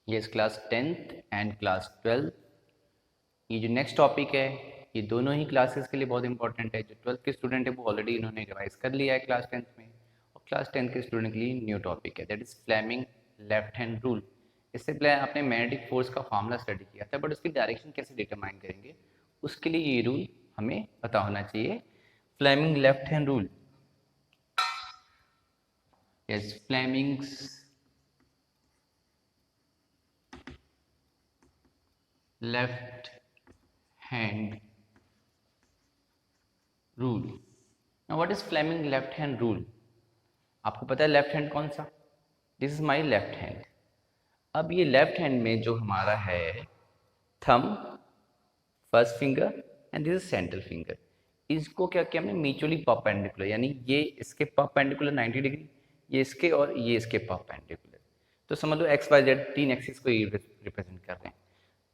ये class 10th and class 12th। ये जो नेक्स्ट टॉपिक है ये दोनों ही क्लासेस के लिए बहुत इंपॉर्टेंट है। जो 12th के स्टूडेंट है वो ऑलरेडी इन्होंने रिवाइज कर लिया है क्लास 10th में, और क्लास 10th के स्टूडेंट के लिए न्यू टॉपिक है, that is Fleming left hand rule. इससे पहले आपने मैग्नेटिक फोर्स का फॉर्मूला स्टडी किया था, बट उसकी डायरेक्शन कैसे डिटरमाइन करेंगे उसके लिए ये रूल हमें पता होना चाहिए। Fleming left hand rule, yes, Fleming's left hand rule. Now what is Fleming left hand rule? आपको पता है लेफ्ट हैंड कौन सा? This is my left hand. अब ये लेफ्ट हैंड में जो हमारा है thumb, first finger and this is central finger, इसको क्या किया हमने म्यूचुअली परपेंडिकुलर, यानी ये इसके परपेंडिकुलर 90 डिग्री, ये इसके और ये इसके परपेंडिकुलर। तो समझ लो एक्स वाई जेड तीन एक्सिस को रिप्रेजेंट कर रहे हैं।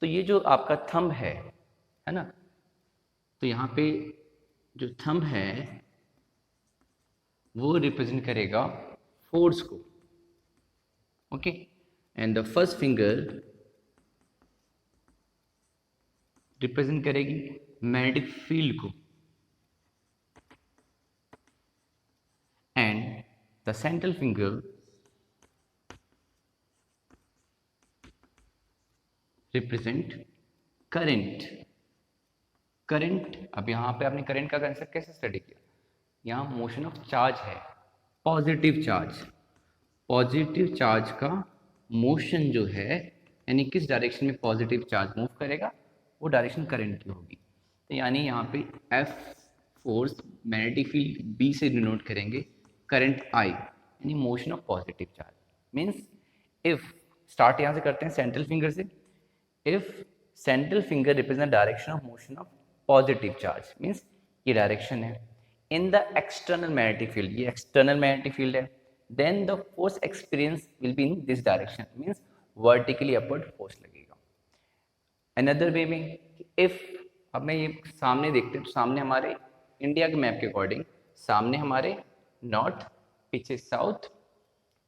तो ये जो आपका थंब है ना, तो यहाँ पे जो थंब है वो रिप्रेजेंट करेगा फोर्स को, okay, and the first finger represent करेगी मैग्नेटिक फील्ड को, and the central finger represent current. Current, अब यहाँ पे आपने करंट का कंसेप्ट कैसे स्टडी किया? यहाँ मोशन ऑफ चार्ज है, पॉजिटिव चार्ज। पॉजिटिव चार्ज का मोशन जो है, यानी किस डायरेक्शन में पॉजिटिव चार्ज मूव करेगा वो डायरेक्शन करंट की होगी। तो यानी यहाँ पे F force magnetic field B से डिनोट करेंगे करंट आई, यानी motion of positive charge. Means if, start यहाँ से करते हैं सेंट्रल फिंगर से, if central finger represent direction of motion of positive charge, means ये डायरेक्शन है in the external magnetic field, ये एक्सटर्नल मैग्नेटिक फील्ड है, then the force experience will be in this direction, means vertically upward force लगेगा। Another way में if, अब मैं ये सामने देखते हैं तो सामने हमारे इंडिया के मैप के अकॉर्डिंग सामने हमारे नॉर्थ, पीछे south,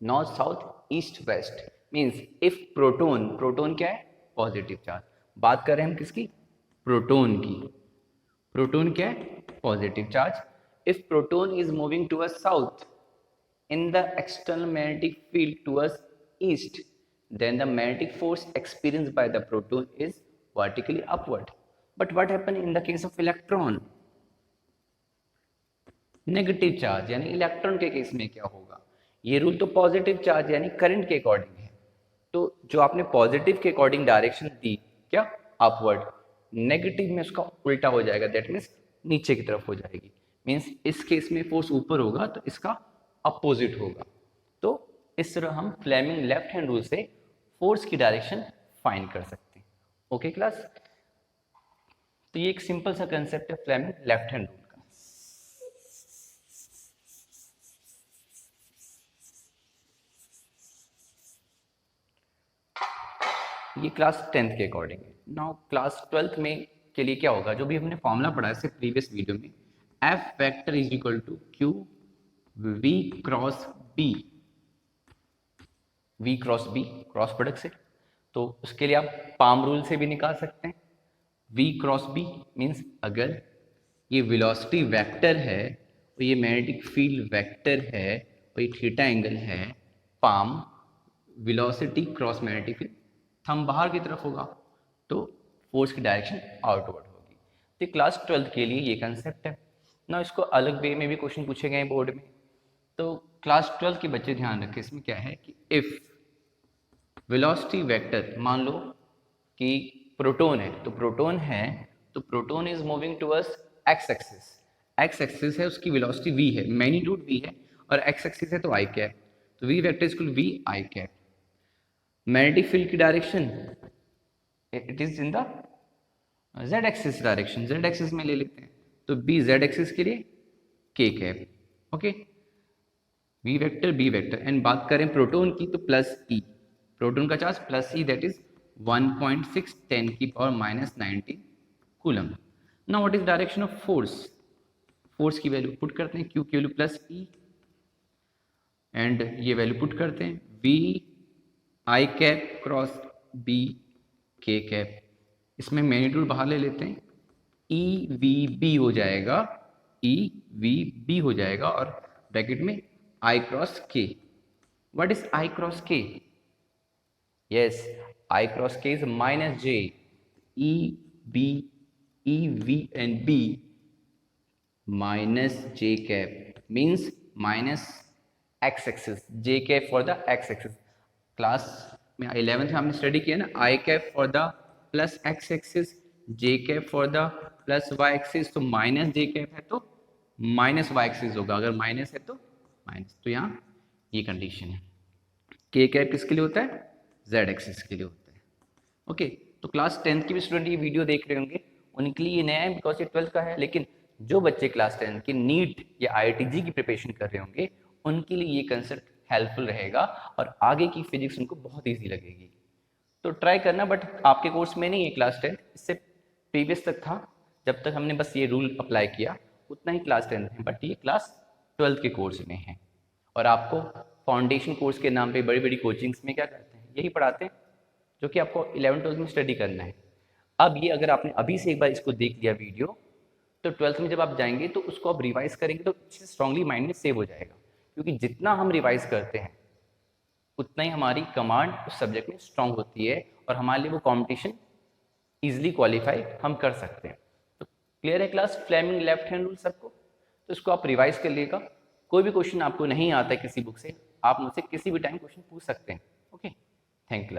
north south east west, means if proton, proton क्या है? Positive charge. बात कर रहे हैं हम किसकी? प्रोटोन की। प्रोटोन क्या है? Positive charge. If proton is moving towards south in the external magnetic field towards east, then the magnetic force experienced by the proton is vertically upward. But what happens in the case of electron? Negative charge, यानी electron के case में क्या होगा? ये rule तो positive charge यानी current के according है, तो जो आपने पॉजिटिव के अकॉर्डिंग डायरेक्शन दी क्या? अपवर्ड। नेगेटिव में उसका उल्टा हो जाएगा, दैट मीन्स नीचे की तरफ हो जाएगी। मीन्स इस केस में फोर्स ऊपर होगा तो इसका अपोजिट होगा। तो इस तरह हम फ्लेमिंग लेफ्ट हैंड रूल से फोर्स की डायरेक्शन फाइंड कर सकते हैं। ओके क्लास, तो ये एक सिंपल सा कंसेप्ट है फ्लेमिंग लेफ्ट हैंड रूल का। ये क्लास 10th के अकॉर्डिंग है। नाउ क्लास 12th में के लिए क्या होगा? जो भी हमने फॉर्मूला पढ़ा है प्रीवियस वीडियो में, F vector is equal to Q V cross B, V cross B, cross product से, तो उसके लिए आप पाम रूल से भी निकाल सकते हैं। वी क्रॉस बी मीन्स अगर ये वेलोसिटी वेक्टर है और ये मैग्नेटिक फील्ड वेक्टर है और ये थीटा एंगल है, palm velocity cross magnetic field, thumb बाहर की तरफ होगा तो फोर्स की डायरेक्शन आउटवर्ड होगी। तो क्लास 12th के लिए ये कंसेप्ट है ना। इसको अलग वे में भी क्वेश्चन पूछे गए बोर्ड में, तो क्लास 12 के बच्चे ध्यान रखें, इसमें क्या है कि इफ वेलोसिटी वेक्टर, मान लो कि प्रोटोन है, तो प्रोटोन है तो proton is moving towards x axis, x axis है उसकी वेलोसिटी v है, मैग्नीट्यूड v है, और एक्स एक्सिस है तो आई कैप, तो v वेक्टर इक्वल v आई कैप। मैग्नेटिक फील्ड की direction it is in the z axis direction, z axis में ले लेते हैं तो b z एक्सिस के लिए k cap, okay, v vector b vector. And बात करें प्रोटोन की तो प्लस e, प्रोटोन का charge plus E, that is 1.6 10 की power minus 19 coulomb. Now what is direction of force? Force की वैल्यू पुट करते हैं, क्यू की वैल्यू प्लस ई, एंड ये वैल्यू पुट करते हैं, V I cap cross B K cap, इसमें magnitude बाहर ले लेते हैं, ई वी बी हो जाएगा, ई वी बी हो जाएगा, और ब्रैकेट में I cross K. What is I cross K? Yes, I cross K is minus J. E B, E V and B minus j cap means minus x axis, j cap for the x axis. Class में 11th में हमने study किया ना, i cap for the plus x axis, j cap for the plus y axis. तो minus j cap है तो minus y axis होगा, अगर माइनस है तो माइनस. तो यहाँ ये कंडीशन है. k cap किसके लिए होता है? z axis के लिए होता है. ओके, तो क्लास 10th के भी स्टूडेंट ये वीडियो देख रहे होंगे, उनके लिए ये नया है बिकॉज ये 12th का है. लेकिन जो बच्चे क्लास 10 की नीट या IITG की प्रिपरेशन कर रहे होंगे, उनके लिए ये कंसेप्ट हेल्पफुल रहेगा और आगे की फिजिक्स उनको बहुत इजी लगेगी. तो ट्राई करना, बट आपके कोर्स में नहीं है क्लास 10, इससे प्रीवियस तक था. जब तक हमने बस ये रूल अप्लाई किया उतना ही क्लास 10 है, बट ये क्लास 12th के कोर्स में है. और आपको फाउंडेशन कोर्स के नाम पे बड़ी बड़ी कोचिंग्स में क्या करते हैं, यही पढ़ाते हैं जो कि आपको 11th-12th में स्टडी करना है. अब ये अगर आपने अभी से एक बार इसको देख लिया वीडियो, तो 12th में जब आप जाएंगे तो उसको आप रिवाइज करेंगे तो स्ट्रांगली माइंड में सेव हो जाएगा. क्योंकि जितना हम रिवाइज करते हैं उतना ही हमारी कमांड उस सब्जेक्ट में स्ट्रांग होती है और हमारे लिए वो कंपटीशन इजीली क्वालिफाई हम कर सकते हैं. तो क्लियर है class? Fleming left hand rule सबको, तो इसको आप रिवाइज कर लिएगा. कोई भी क्वेश्चन आपको नहीं आता है किसी बुक से, आप मुझसे किसी भी टाइम क्वेश्चन पूछ सकते हैं. Okay, thank you.